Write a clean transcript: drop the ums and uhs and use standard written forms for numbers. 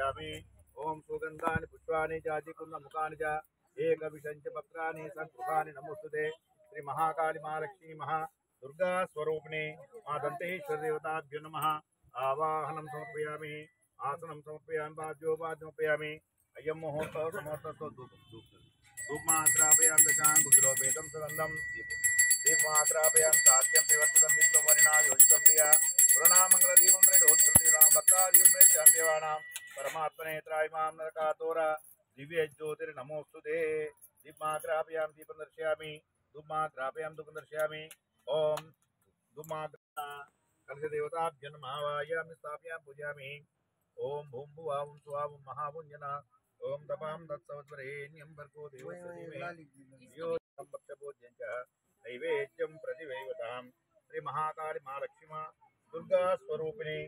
समर्पयामि। ओम सुगंधानि पुष्पाणि जातिकुन्दमुखानि च एकविंशति पत्राणि सद्गृहाणि नमोस्तुते। श्री महाकाली महालक्ष्मी दुर्गा स्वरूपिणी मां दंतेश्वरी देवताभ्यो नमः। आवाहनं समर्पयामि, आसनं समर्पयामि, पाद्योपाद्यं समर्पयामि। अयं मुहूर्तः समर्थस्तु धूपमात्रापयामि दशाङ्गुद्रोपेदं सुगन्धं दीपमात्रापयामि साध्यं परिवर्तितं मित्रं वरिणा योजितं प्रिया पुरणामङ्गलदीपं त्रैलोक्यं भक्तादीपं प्रेत्यां देवानां परमात्मने त्रायमां नरकातोरा दिव्य ज्योतिर्नमोस्तुते। दीपमात्रापयामि दीपं दर्शयामि, धूपमात्रापयामि धूपं दर्शयामि। ओम धूपमात्रा कलशदेवताभ्यो नमः वायामि स्थापयामि पूजयामि। ओम भूं भुवः स्वः महापुञ्जना ओम तपां तत्सवत्वरेण्यं भर्गो देवस्य धीमहि धियो यो भक्तपूज्यं च नैवेद्यं प्रतिवैवतां। श्री महाकाली महालक्ष्मी दुर्गा स्वरूपिणी